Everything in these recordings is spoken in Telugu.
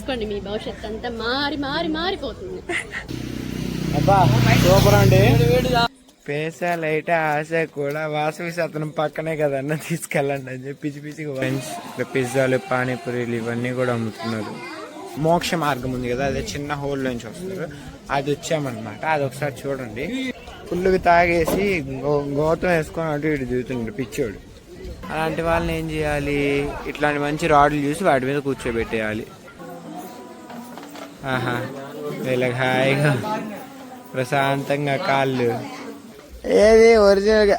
చూసుకోండి మీ భవిష్యత్తు అంతా మారిపోతుంది. సూపర్ అండి. పేసా లైట్ ఆశ కూడా వాసవి సత్రం పక్కనే కదన్న తీసుకెళ్ళండి అని చెప్పి ఫ్రెండ్స్ పిజ్జాలు పానీపూరీలు ఇవన్నీ కూడా అమ్ముతున్నారు. మోక్ష మార్గం ఉంది కదా, అదే చిన్న హోల్ నుంచి వస్తారు, అది వచ్చామన్నమాట. అది ఒకసారి చూడండి. ఫుల్గా తాగేసి గోతం వేసుకొని అటు ఇటు దిగుతుండ్రు పిచ్చోడు. అలాంటి వాళ్ళని ఏం చేయాలి, ఇట్లాంటి మంచి రాడ్లు చూసి వాటి మీద కూర్చోబెట్టేయాలి. ఆహా, వీళ్ళకి హాయిగా ప్రశాంతంగా కాళ్ళు. ఏది ఒరిజినల్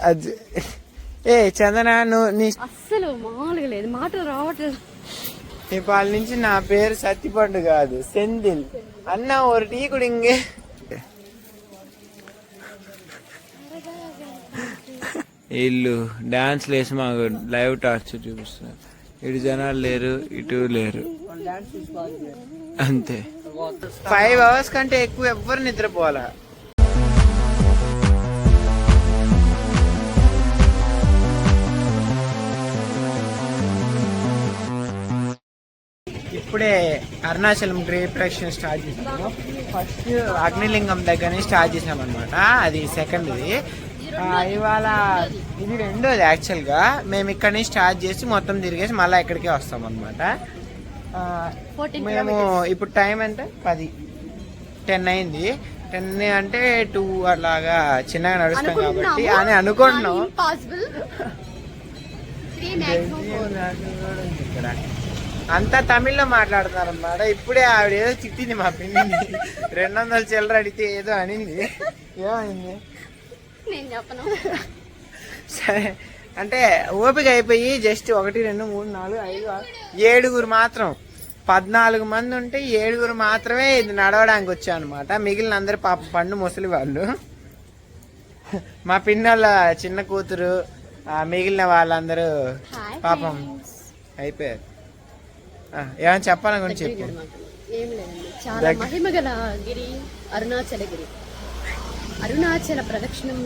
చందన, నీ అస్సలు మామూలుగా లేదు, మాటలు రావట్లేదు. ఇవాళ నుంచి నా పేరు సత్తిపండు కాదు, సెందిల్ అన్న. ఒక టీ కూడా ఇంగే వీళ్ళు డాన్స్ లేసి మాకు లైవ్ టార్చర్ చూపిస్తున్నారు. ఇటు జనాలు లేరు, ఇటు లేరు, అంతే. 5 hours కంటే ఎక్కువ ఎవ్వరు నిద్రపోవాలా. ఇప్పుడే అరుణాచలం రీప్రక్షణ స్టార్ట్ చేసాము. ఫస్ట్ అగ్నిలింగం దగ్గర స్టార్ట్ చేసాం అనమాట. అది సెకండ్ది. ఇవాళ ఇది రెండోది. యాక్చువల్గా మేము ఇక్కడ నుంచి స్టార్ట్ చేసి మొత్తం తిరిగేసి మళ్ళీ ఇక్కడికే వస్తాం అనమాట. మేము ఇప్పుడు టైం ఎంత 10 అయింది. 10 అంటే 2 అలాగా చిన్నగా నడుస్తాం కాబట్టి అని అనుకుంటున్నాం. ఇక్కడ అంతా తమిళ్లో మాట్లాడుతున్నారు అన్నమాట. ఇప్పుడే ఆవిడ ఏదో తిట్టింది మా పిన్నిని. 200 చిల్లర అడిగితే ఏదో అనింది. ఏమైంది సరే అంటే ఓపిక అయిపోయి జస్ట్ 1 2 3 4 5 6 7 మాత్రం 14 మంది ఉంటే 7 మాత్రమే ఇది నడవడానికి వచ్చా అనమాట. మిగిలిన అందరు పాప పండు ముసలి వాళ్ళు. మా పిన్నోళ్ళ చిన్న కూతురు, మిగిలిన వాళ్ళందరూ పాపం అయిపోయారు. ఏమైనా చెప్పాలనుకుని చెప్పు. ఏం లేదండి, చాలా మహిమగల గిరి అరుణాచలగిరి. అరుణాచల ప్రదక్షిణం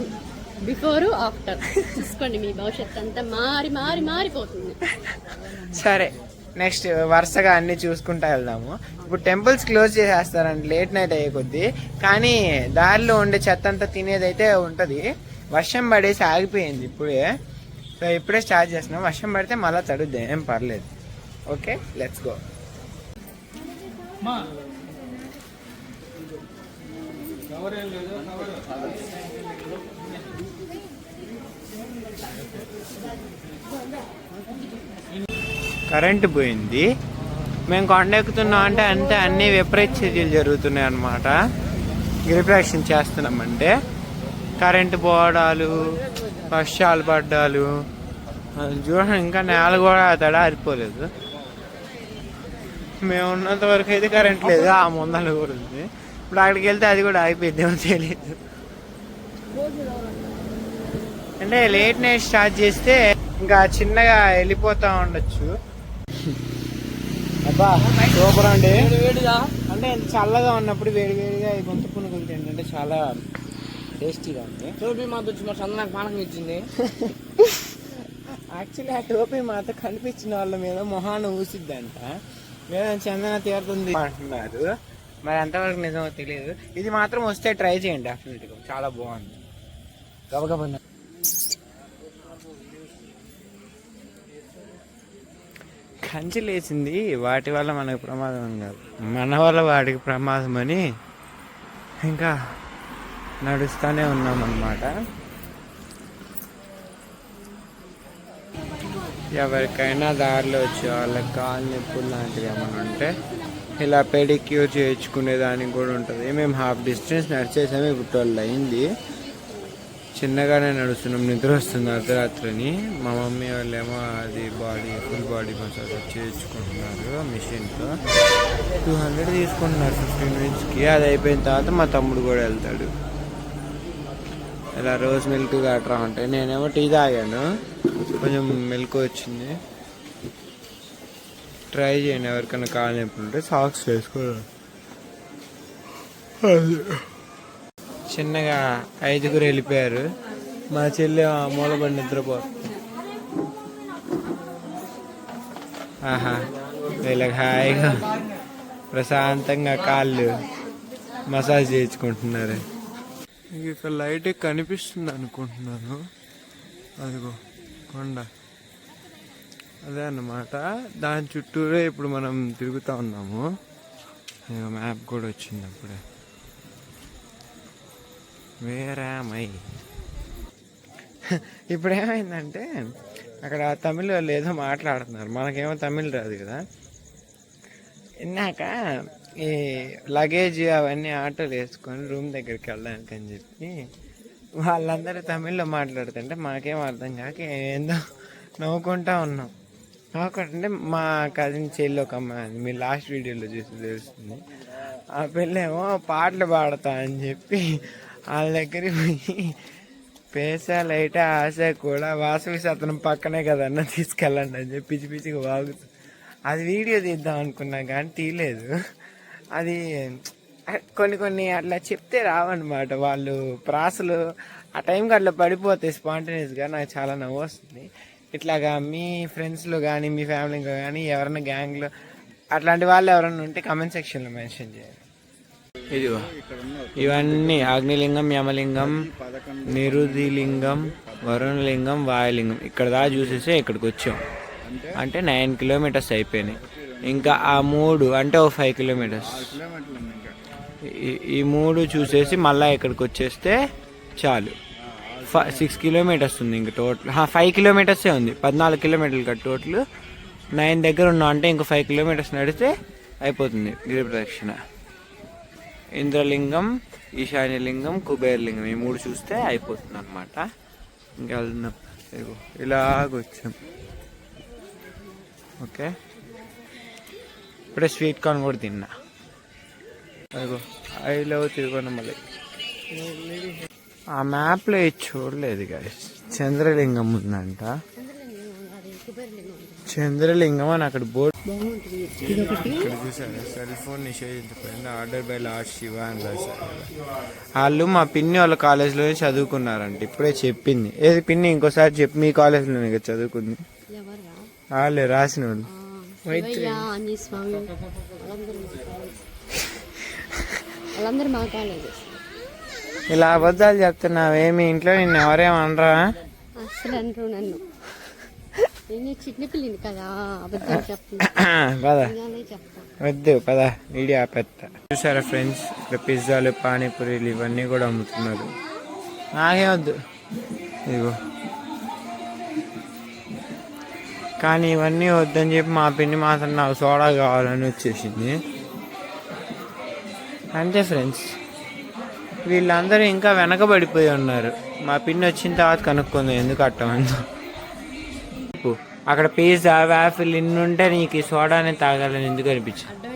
బిఫోర్ ఆఫ్టర్ చూసుకోండి మీ భవిష్యత్తు అంతా మారిపోతుంది. సరే, నెక్స్ట్ వరుసగా అన్ని చూసుకుంటా వెళ్దాము. ఇప్పుడు టెంపుల్స్ క్లోజ్ చేసేస్తారండి లేట్ నైట్ అయ్యే కొద్దీ. కానీ దారిలో ఉండే చెత్త అంతా తినేదైతే ఉంటది. వర్షం పడేసి ఆగిపోయింది ఇప్పుడే. సో ఇప్పుడే స్టార్ట్ చేస్తున్నాం. వర్షం పడితే మళ్ళీ తడుద్ది, ఏం పర్లేదు. Okay, let's go. కరెంటు పోయింది. మేము కొండ ఎక్కుతున్నాం అంటే అంతే అన్ని విపరీత చర్యలు జరుగుతున్నాయి అన్నమాట. గిరిప్రదక్షిణ చేస్తున్నామంటే కరెంటు పోవడాలు, వర్షాలు పడ్డాలు. చూడండి, ఇంకా నేల కూడా తడారిపోలేదు. మేము ఉన్నంత వరకు అయితే కరెంట్ లేదు. ఆ ముందర కూడా ఉంది. ఇప్పుడు అక్కడికి వెళ్తే అది కూడా అయిపోయిందేమో తెలియదు. అంటే లేట్ నైట్ స్టార్ట్ చేస్తే ఇంకా చిన్నగా వెళ్ళిపోతా ఉండొచ్చు. అబ్బా సూపర్ అండి. అంటే చల్లగా ఉన్నప్పుడు వేడివేడిగా గొంతు పునుగులు తింటే చాలా టేస్టీగా ఉంది. టోపీ మాత వచ్చి మా చందనానికి పానకం ఇచ్చింది. యాక్చువల్లీ ఆ టోపీ మాత కనిపించిన వాళ్ళ మీద మొహాన్ని ఊసిద్దంట. లేదా చందన తీరుతుంది అంటున్నారు. మరి ఎంతవరకు నిజమో తెలియదు. ఇది మాత్రం వస్తే ట్రై చేయండి, డెఫినెట్గా చాలా బాగుంది. గబగబా కంచి లేచింది. వాటి వల్ల మనకు ప్రమాదం కాదు, మన వల్ల వాటికి ప్రమాదం అని ఇంకా నడుస్తూనే ఉన్నామన్నమాట. ఎవరికైనా దారిలో వచ్చే వాళ్ళకి కాలు నొప్పులు లాంటివి ఏమైనా ఉంటే ఇలా పెడిక్యూర్ చేయించుకునే దానికి కూడా ఉంటుంది. మేము హాఫ్ డిస్టెన్స్ నడిచేసాము. ఇప్పుడు 12 అయింది. చిన్నగానే నడుస్తున్నాం, నిద్ర వస్తుంది అర్ధరాత్రిని. మా మమ్మీ వాళ్ళేమో అది ఫుల్ బాడీ మసాజ్ చేయించుకుంటున్నారు మిషన్తో. 200 తీసుకుంటున్నారు 15 minutesకి. అది అయిపోయిన తర్వాత మా తమ్ముడు కూడా వెళ్తాడు. ఇలా రోజ్ మిల్క్ గట్రా ఉంటాయి. నేనేమో టీ తాగాను, కొంచెం మిల్క్ వచ్చింది. ట్రై చేయండి ఎవరికైనా కాలు నొప్పి ఉంటే. సాక్స్ వేసుకోవాలి. చిన్నగా 5 వెళ్ళిపోయారు. మా చెల్లి మూలబడి నిద్రపోతుంది. ఆహా, వీళ్ళకి హాయిగా ప్రశాంతంగా కాళ్ళు మసాజ్ చేయించుకుంటున్నారు. ఇక్కడ లైట్ కనిపిస్తుంది అనుకుంటున్నాను. అదిగో కొండ, అదే అన్నమాట. దాని చుట్టూరే ఇప్పుడు మనం తిరుగుతూ ఉన్నాము. మ్యాప్ కూడా వచ్చింది అప్పుడే. వేరామై ఇప్పుడు ఏమైందంటే అక్కడ తమిళ వాళ్ళు ఏదో మాట్లాడుతున్నారు, మనకేమో తమిళ్ రాదు కదా. ఇందాక ఈ లగేజ్ అవన్నీ ఆటోలు వేసుకొని రూమ్ దగ్గరికి వెళ్ళడానికి అని చెప్పి వాళ్ళందరూ తమిళ్లో మాట్లాడుతుంటే మాకేం అర్థం కాక ఏందో నవ్వుకుంటా ఉన్నాం. నవ్వుకుంటుంటే మా కజిన్ చెల్లి ఒక అమ్మాయి, మీరు లాస్ట్ వీడియోలో చూసి తెలుస్తుంది, ఆ పిల్లేమో పాటలు పాడతా అని చెప్పి వాళ్ళ దగ్గరికి పోయి పేసా లైట్ ఆశ కూడా వాసవి సతనం పక్కనే కదన్న తీసుకెళ్ళండి అని చెప్పి పిచ్చి పిచ్చిగా వాగుతుంది. అది వీడియో తీద్దాం అనుకున్నా కానీ తీయలేదు. అది కొన్ని అట్లా చెప్తే రావన్నమాట, వాళ్ళు ప్రాసలు ఆ టైంకి అట్లా పడిపోతాయి స్పాంటేనియస్గా. నాకు చాలా నవ్వు వస్తుంది. ఇట్లాగా మీ ఫ్రెండ్స్లో కానీ మీ ఫ్యామిలీలో కానీ ఎవరైనా గ్యాంగ్లో అట్లాంటి వాళ్ళు ఎవరైనా ఉంటే కమెంట్ సెక్షన్లో మెన్షన్ చేయాలి. ఇదిగో ఇవన్నీ అగ్నిలింగం, యమలింగం, నిరుధిలింగం, వరుణలింగం, వాయులింగం ఇక్కడ దాకా చూసేసి ఇక్కడికి వచ్చాం. అంటే 9 కిలోమీటర్స్ అయిపోయినాయి. ఇంకా ఆ 3 అంటే 5 కిలోమీటర్స్. ఈ 3 చూసేసి మళ్ళీ ఇక్కడికి వచ్చేస్తే చాలు. 6 కిలోమీటర్స్ ఉంది ఇంక టోటల్. 5 కిలోమీటర్సే ఉంది, 14 కిలోమీటర్లు కదా టోటల్. 9 దగ్గర ఉన్నాం అంటే ఇంకో 5 కిలోమీటర్స్ నడిస్తే అయిపోతుంది గిరి ప్రదక్షిణ. ఇంద్రలింగం, ఈశాన్యలింగం, కుబేరలింగం ఈ 3 చూస్తే అయిపోతుంది అనమాట. ఇంకా వెళ్తున్నాం. ఇలాగొచ్చాం. ఓకే, ఇప్పుడే స్వీట్ కార్న్ కూడా తిన్నా. అదిగో ఐ లవ్ తిరువన్నమలై. ఆ మ్యాప్లో ఇది చూడలేదు గాయస్. చంద్రలింగం ఉందంట. చంద్రలింగం అని అక్కడ బోర్డు. ఇక్కడ చూసారు, సెల్ ఫోన్ నిషేధించబడింది, ఆర్డర్ బై లార్డ్ శివ అని రాశారు. వాళ్ళు మా పిన్ని వాళ్ళ కాలేజ్లోనే చదువుకున్నారంట. ఇప్పుడే చెప్పింది. ఏది పిన్ని ఇంకోసారి చెప్పి, మీ కాలేజ్లోనే కదా చదువుకుంది? వాళ్ళే రాసిన వాళ్ళు. ఇలా అబద్ధాలు చెప్తున్నావేమి? ఇంట్లో నిన్ను ఎవరేమనరా? అసలు అనరు నన్ను. చిన్న పిల్లిని కదా అబద్ధాలు చెప్తున్నా. పదా వద్దు, పదా వీడియో ఆపేస్తా. చూసారా ఫ్రెండ్స్, ఇక్కడ పిజ్జాలు, పానీపూరీలు ఇవన్నీ కూడా అమ్ముతున్నారు. నాకే వద్దు ఇదిగో. కానీ ఇవన్నీ వద్దని చెప్పి మా పిన్ని మాత్రం నాకు సోడా కావాలని వచ్చేసింది. అంతే ఫ్రెండ్స్, వీళ్ళందరూ ఇంకా వెనకబడిపోయి ఉన్నారు. మా పిన్ని వచ్చిన తర్వాత కనుక్కుంది ఎందుకు అట్టమందో. అక్కడ పిజ్జా, వాఫిల్ ఇన్ని ఉంటే నీకు ఈ సోడానే తాగాలని ఎందుకు అనిపించింది?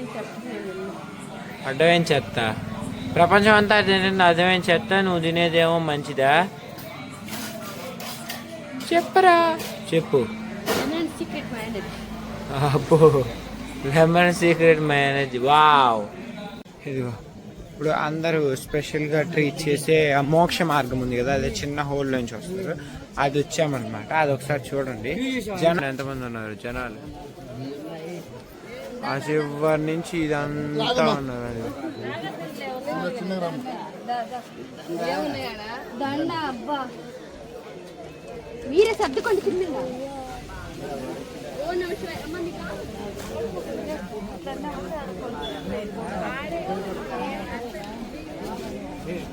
అడ్డమైన చెత్త. ప్రపంచం అంతా తింటుంది అర్థమైన చెత్త, నువ్వు తినేదేమో మంచిదా? చెప్పరా, చెప్పు. అబ్బో, లెమన్ సీక్రెట్ మ్యారేజ్. వావ్. ఇదిగో ఇప్పుడు అందరూ స్పెషల్గా ట్రీట్ చేసే ఆ మోక్ష మార్గం ఉంది కదా, అదే చిన్న హోల్ నుంచి వస్తారు. అది వచ్చామన్నమాట. అది ఒకసారి చూడండి. జనాలు ఎంతమంది ఉన్నారు, జనాలు ఆ చివరి నుంచి ఇదంతా ఉన్నారు. అది మీరే సర్దుకోండి కింద.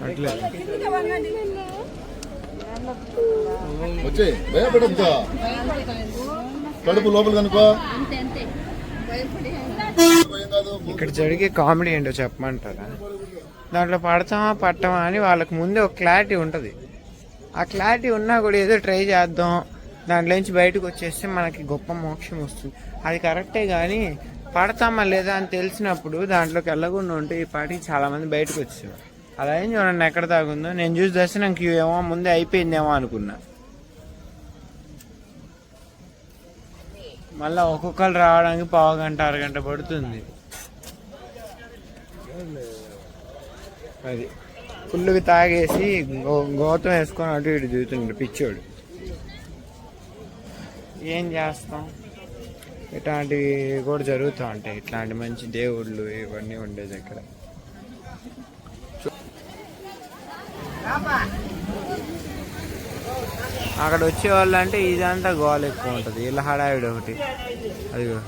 అట్లే వచ్చే భయపడద్దా, కడుపు లోపల కనుకో. ఇక్కడ జరిగే కామెడీ ఏంటో చెప్పమంటారా? దాంట్లో పడతామా పట్టమా అని వాళ్ళకి ముందే ఒక క్లారిటీ ఉంటుంది. ఆ క్లారిటీ ఉన్నా కూడా ఏదో ట్రై చేద్దాం, దాంట్లో నుంచి బయటకు వచ్చేస్తే మనకి గొప్ప మోక్షం వస్తుంది. అది కరెక్టే, కానీ పడతామా లేదా అని తెలిసినప్పుడు దాంట్లోకి వెళ్ళకుండా ఉంటే ఈ పాటికి చాలామంది బయటకు వచ్చారు. అలా ఏం చూడండి ఎక్కడ తాగుందో. నేను చూసి దర్శనం క్యూ ఏమో ముందే అయిపోయిందేమో అనుకున్నా. మళ్ళీ ఒక్కొక్కరు రావడానికి 1/2 గంట 1/2 గంట పడుతుంది. అది ఫుల్గా తాగేసి గౌతం వేసుకొని అటు ఇటు దిగుతుండ్రు పిచ్చోడు. ఏం చేస్తాం, ఇట్లాంటివి కూడా జరుగుతూ ఉంటాయి. ఇట్లాంటి మంచి దేవుళ్ళు ఇవన్నీ ఉండేది ఇక్కడ. అక్కడ వచ్చేవాళ్ళు అంటే ఇదంతా గోల ఎక్కువ ఉంటుంది. ఇలా హడావిడి ఒకటి, అదిగో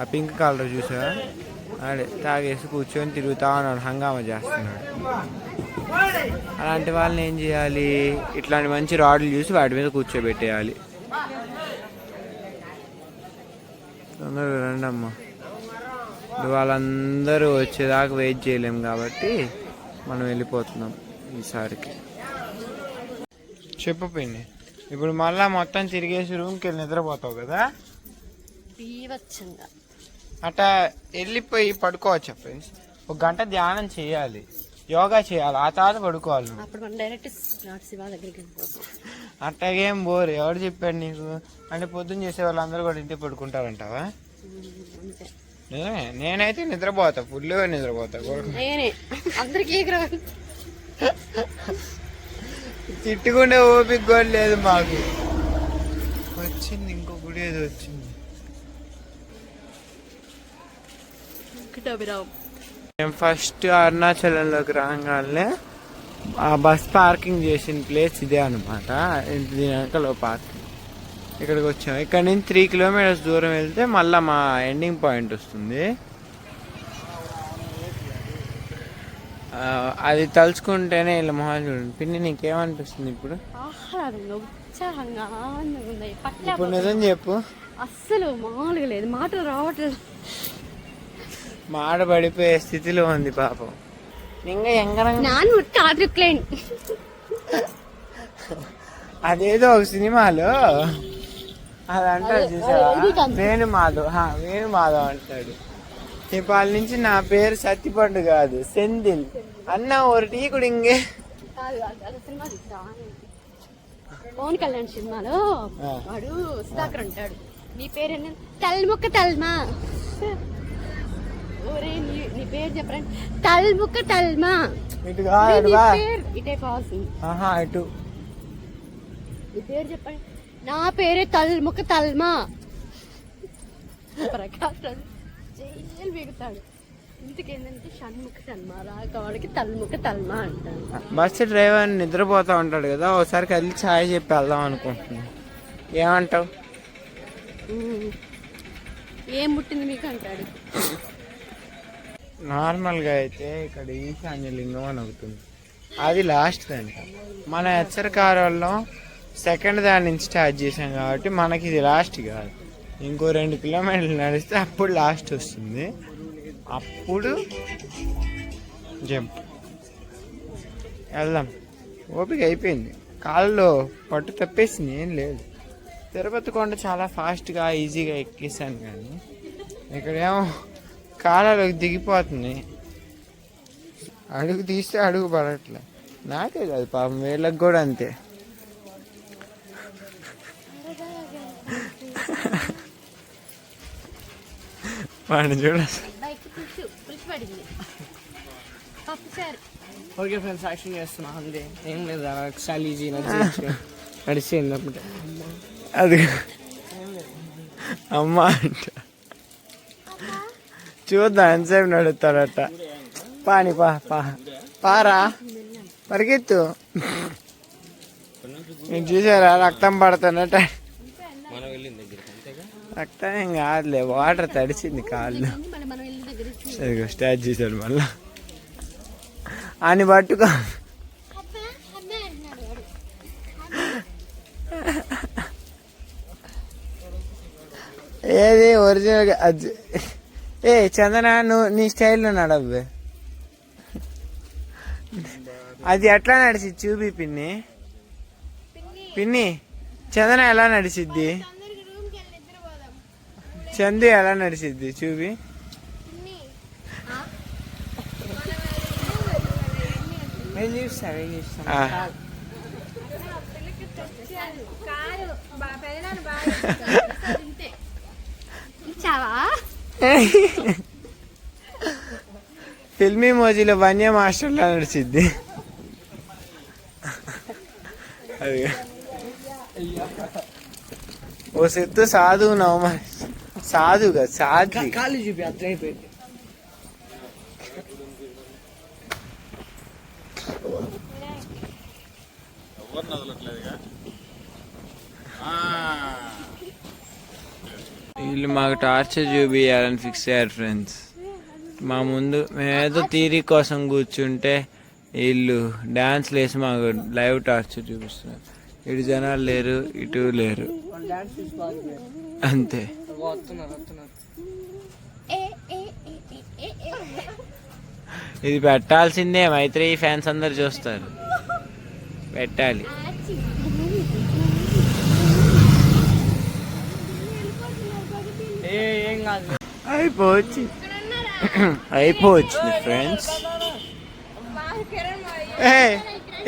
ఆ పింక్ కలర్ చూసా, అదే తాగేసి కూర్చొని తిరుగుతా ఉన్నాడు, హంగామా చేస్తున్నాడు. అలాంటి వాళ్ళని ఏం చేయాలి, ఇట్లాంటి మంచి రాడ్లు చూసి వాటి మీద కూర్చోబెట్టేయాలి. తొందరగా రండి అమ్మ, వాళ్ళందరూ వచ్చేదాకా వెయిట్ చేయలేము కాబట్టి మనం వెళ్ళిపోతున్నాం ఈసారికి. చెప్పు పిన్ని, ఇప్పుడు మళ్ళా మొత్తం తిరిగేసి రూమ్కి వెళ్ళి నిద్రపోతావు కదా? అట్లా వెళ్ళిపోయి పడుకోవచ్చా ఫ్రెండ్స్? 1 గంట ధ్యానం చేయాలి, యోగా చేయాలి, ఆ తర్వాత పడుకోవాలి. అట్టగేం బోర్, ఎవరు చెప్పాడు నీకు? అంటే పొద్దున్న చేసే వాళ్ళందరూ కూడా ఇంటికి పడుకుంటారంటావా? నేనైతే నిద్రపోతా, ఫుల్గా నిద్రపోతా. తిట్టుకుంటే ఓపిక కూడా లేదు మాకు. వచ్చింది ఇంకో గుడి, ఏదో వచ్చింది. మేము ఫస్ట్ అరుణాచలంలోకి రాగానే ఆ బస్ పార్కింగ్ చేసిన ప్లేస్ ఇదే అనమాట. దీని వెనకలో పార్కింగ్. ఇక్కడికి వచ్చాము. ఇక్కడ నుంచి 3 కిలోమీటర్స్ దూరం వెళ్తే మళ్ళీ మా ఎండింగ్ పాయింట్ వస్తుంది. అది తలుచుకుంటేనే ఇలా మొహం చూడండి. పిన్ని నీకేమనిపిస్తుంది ఇప్పుడు? ఇప్పుడు నిజం చెప్పు. అస్సలు మామూలుగా లేదు, మాటలు రావట్లేదు. మాట పడిపోయే స్థితిలో ఉంది పాపం. అదేదో ఒక సినిమాలో అది అంటాడు చూసావా, వేణుమాధవ్ అంటాడు. ఇవాళ నుంచి నా పేరు సత్తిపండు కాదు, సెందిల్ అన్న ఒక టీ కూడా ఇంగే. పవన్ కళ్యాణ్ సినిమాలో వాడు సుధాకర్ అంటాడు, నీ పేరు తల్ముక్క తల్మా, ఒరే నీ పేరు చెప్పండి, తల్ముక్క తల్మా. ఇటే కావాల్సింది, నీ పేరు చెప్పండి. నా పేరే తల్ముక్క తల్మా. ప్రకాశం జైలు బిగుతాడు. ఇంతకేంటంటే షణ్ముఖ తల్మా, రాకవాడికి తల్ముఖ తల్మా అంటాడు. బస్సు డ్రైవర్ నిద్రపోతా ఉంటాడు కదా, ఒకసారి కదిలి ఛాయ్ చెప్పి వెళ్దాం అనుకుంటున్నా. ఏమంటావు? ఏం ముట్టింది మీకు అంటాడు. నార్మల్గా అయితే ఇక్కడ ఈశాన్యలింగం అని అవుతుంది, అది లాస్ట్ అంట. మన హెచ్చరికారంలో సెకండ్ దాని నుంచి స్టార్ట్ చేసాం కాబట్టి మనకి ఇది లాస్ట్ కాదు. ఇంకో 2 కిలోమీటర్లు నడిస్తే అప్పుడు లాస్ట్ వస్తుంది. అప్పుడు జంప్ వెళ్దాం. ఓపిక అయిపోయింది, కాళ్ళలో పట్టు తప్పేసింది, ఏం లేదు. తిరుపతి కొండ చాలా ఫాస్ట్గా ఈజీగా ఎక్కేసాను, కానీ ఇక్కడేమో కాళ్ళలోకి దిగిపోతుంది. అడుగు తీస్తే అడుగు పడట్లే. నాకే కాదు పాపం, వీళ్ళకి కూడా అంతే. వాడిని చూడ. ఓకే ఫ్రెండ్స్, యాక్షన్ చేస్తున్నా అంతే, ఏం లేదు. ఒకసారి ఈజీ నడిచేయండి. అది అమ్మ అంట, చూద్దాం ఎంతసేపు నడుస్తాడట. పాని పారా పరిగెత్తు. మీరు చూసారా రక్తం పడుతున్నట్ట? రక్తం ఏం కాదులే, వాటర్ తడిచింది కాళ్ళు. స్టార్ట్ చేశాడు మళ్ళా అని పట్టుకో. ఏది ఒరిజినల్ చందన, నువ్వు నీ స్టైల్లో నడవ్వే. అది ఎట్లా నడిచి చూపి పిన్ని. చందన ఎలా నడిచిద్ది? చందు ఎలా నడిచిద్ది చూపి. ఫిల్మీ మోజీలో వన్య మాస్టర్లా నడిచిద్ది. అది ఓ సిత్తు సాధువు నవ్వు మరి సాధుగా సాధి ఖాళీ చూపి అట్లా అయిపోయింది. ఎవరిని వదలట్లేదుగా. వీళ్ళు మాకు టార్చర్ చూపియాలని ఫిక్స్ అయ్యారు ఫ్రెండ్స్. మా ముందు మేమేదో థియరీ కోసం కూర్చుంటే వీళ్ళు డాన్స్లు వేసి మాకు లైవ్ టార్చర్ చూపిస్తున్నారు. ఇటు జనాలు లేరు, ఇటు లేరు, అంతే. ఇది పెట్టాల్సిందే, మైత్రి ఫ్యాన్స్ అందరు చూస్తారు, పెట్టాలి. ఏం కాదు, అయిపోవచ్చింది ఫ్రెండ్స్.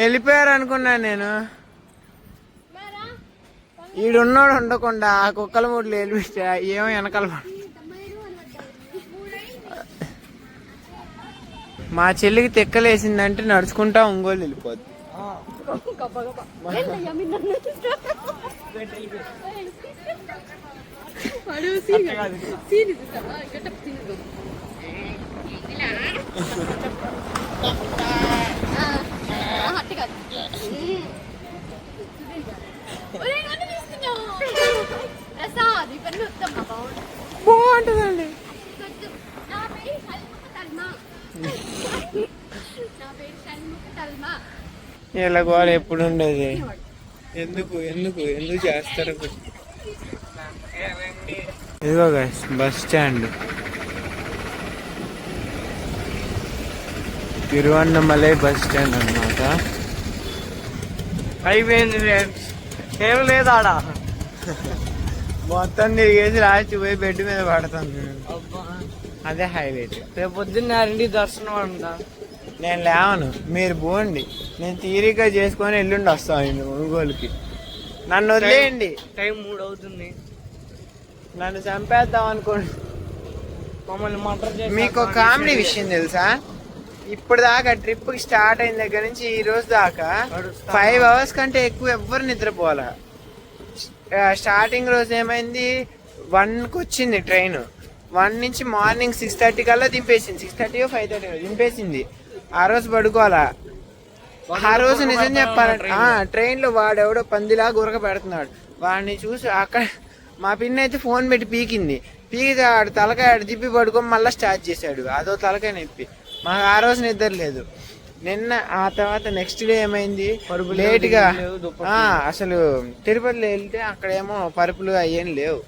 వెళ్ళిపోయారు అనుకున్నాను నేను. ఈడున్నాడు ఉండకుండా ఆ కుక్కల మూట్లు వెళ్ళిపిస్తే ఏమో వెనకాల మా చెల్లికి తెక్కలేసిందంటే నడుచుకుంటా ఒంగోలు వెళ్ళిపోద్ది. బాగుంటుందండి. ఇలా కూడా ఎప్పుడు ఉండేది. ఎందుకు ఎందుకు ఎందుకు చేస్తారు? ఇదిగో guys bus stand, Tiruvannamalai bus stand అన్నమాట. అయిపోయింది ఏం లేదు ఆడ. మొత్తం తిరిగేసి లాస్ట్ పోయి బెడ్ మీద పడతాను. అదే హైలైట్. రేపు పొద్దున్న దర్శనం అంట. నేను లేవను, మీరు పోండి. నేను తీరిక చేసుకొని ఎల్లుండి వస్తాను ఒంగోలుకి. నన్ను వదిలేయండి. టైం 3 అవుతుంది. నన్ను చంపేద్దాం అనుకోండి. మమ్మల్ని మటర్ చేసి. మీకు కామెడీ విషయం తెలుసా? ఇప్పుడు దాకా ట్రిప్ స్టార్ట్ అయిన దగ్గర నుంచి ఈ రోజు దాకా 5 hours కంటే ఎక్కువ ఎవ్వరు నిద్రపోవాలా. స్టార్టింగ్ రోజు ఏమైంది, 1కి వచ్చింది ట్రైన్. 1 నుంచి మార్నింగ్ 6:30 కల్లా దింపేసింది. 6:30 5:30 దింపేసింది. ఆ రోజు పడుకోవాలా. ఆ రోజు నిజం చెప్పాలంటే ట్రైన్ లో వాడెవడో పందిలాగా ఉరక పెడుతున్నాడు. వాడిని చూసి అక్కడ మా పిన్ని అయితే ఫోన్ పెట్టి పీకింది. పీకితే ఆడు తలకాయ ఆడు తిప్పి పడుకొని మళ్ళీ స్టార్ట్ చేశాడు. అదో తలకాయ నొప్పి. మాకు ఆ రోజు నిద్ర లేదు. నిన్న ఆ తర్వాత నెక్స్ట్ డే ఏమైంది, లేట్గా అసలు తిరుపతిలో వెళ్తే అక్కడేమో పరుపులు అయ్యేం లేవు.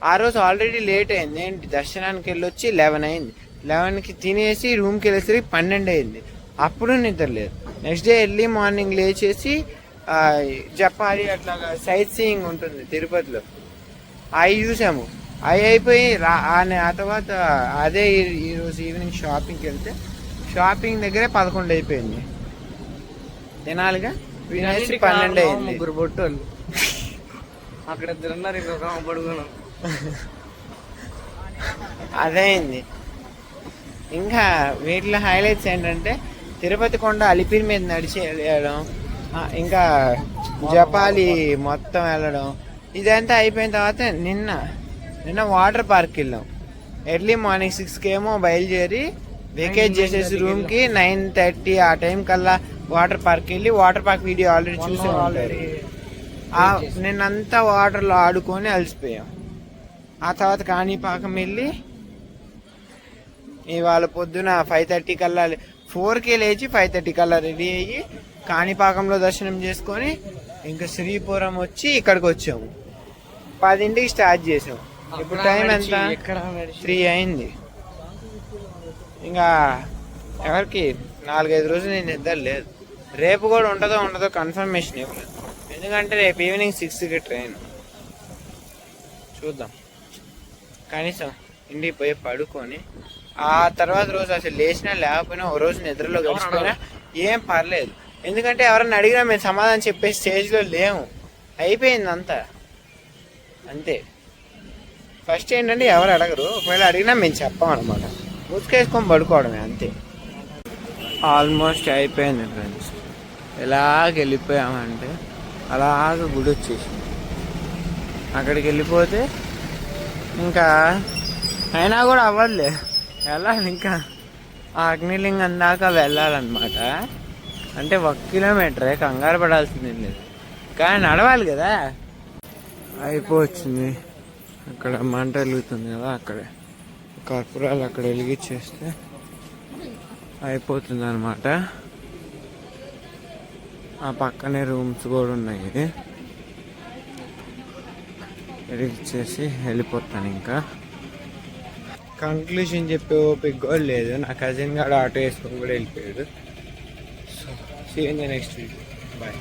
ఆ రోజు ఆల్రెడీ లేట్ అయింది. ఏంటి దర్శనానికి వెళ్ళొచ్చి 11 అయింది. 11కి తినేసి రూమ్కి వెళ్ళేసరికి 12 అయింది. అప్పుడు నిద్ర లేదు. నెక్స్ట్ డే ఎర్లీ మార్నింగ్ లేచేసి జపాలి అట్లాగా సైట్ సీయింగ్ ఉంటుంది తిరుపతిలో, అవి చూసాము. అవి అయిపోయి ఆ తర్వాత అదే ఈరోజు ఈవినింగ్ షాపింగ్కి వెళ్తే షాపింగ్ దగ్గరే 11 అయిపోయింది. తినాలిగా వినేసి 12 అయింది. 3 బొట్టోళ్ళు అక్కడ 2 ఉన్నారు, ఇంకొక పడుకున్నాం. అదైంది. ఇంకా వీటిలో హైలైట్స్ ఏంటంటే తిరుపతి కొండ అలిపిరి మీద నడిచి వెళ్ళడం, ఇంకా జపాలి మొత్తం వెళ్ళడం. ఇదంతా అయిపోయిన తర్వాత నిన్న వాటర్ పార్క్ వెళ్ళాం. ఎర్లీ మార్నింగ్ 6కి ఏమో బయలుదేరి వెకేట్ చేసేసి రూమ్కి 9:30 ఆ టైం కల్లా వాటర్ పార్క్ వెళ్ళి, వాటర్ పార్క్ వీడియో ఆల్రెడీ చూసే ఉంటారు. నిన్నంతా వాటర్లో ఆడుకొని అలసిపోయాం. ఆ తర్వాత కాణిపాకం వెళ్ళి ఇవాళ పొద్దున 5:30 కల్లా 4కే లేచి 5:30 కల్లా రెడీ అయ్యి కాణిపాకంలో దర్శనం చేసుకొని ఇంకా శ్రీపురం వచ్చి ఇక్కడికి వచ్చాము. 10ంటికి స్టార్ట్ చేసాము. ఇప్పుడు టైం ఎంత? 3 అయింది. ఇంకా ఎవరికి 4-5 రోజులు నేను నిద్ర లేదు. రేపు కూడా ఉండదో కన్ఫర్మేషన్ ఇవ్వలేదు. ఎందుకంటే రేపు ఈవినింగ్ 6కి ట్రైన్. చూద్దాం. కనీసం ఇంటికి పోయి పడుకొని ఆ తర్వాత రోజు అసలు లేచినా లేకపోయినా ఓ రోజు నిద్రలో గడిచిపోయినా ఏం పర్లేదు. ఎందుకంటే ఎవరన్నా అడిగినా మేము సమాధానం చెప్పే స్టేజ్లో లేము. అయిపోయింది అంతా అంతే. ఫస్ట్ ఏంటంటే ఎవరు అడగరు, ఒకవేళ అడిగినా మేము చెప్పామన్నమాట. ఉసుకేసుకొని పడుకోవడమే అంతే. ఆల్మోస్ట్ అయిపోయింది ఫ్రెండ్స్. ఎలాగ వెళ్ళిపోయామంటే అలాగ గుడి వచ్చేసింది. అక్కడికి వెళ్ళిపోతే ఇంకా అయినా కూడా అవ్వదులే, వెళ్ళాలి ఇంకా ఆ అగ్నిలింగం దాకా వెళ్ళాలన్నమాట. అంటే 1 కిలోమీటరే, కంగారు పడాల్సింది లేదు, కానీ నడవాలి కదా. అయిపోవచ్చింది. అక్కడ మంట వెలుగుతుంది కదా, అక్కడే కర్పూరాలు అక్కడ వెలిగించేస్తే అయిపోతుంది అనమాట. ఆ పక్కనే రూమ్స్ కూడా ఉన్నాయి, వెలిగించేసి వెళ్ళిపోతాను. ఇంకా కంక్లూషన్ చెప్పే ఓపిక కూడా లేదు. నా కజిన్ గారు ఆటో వేసుకొని కూడా వెళ్ళిపోయాడు. So see you in the next video. Bye.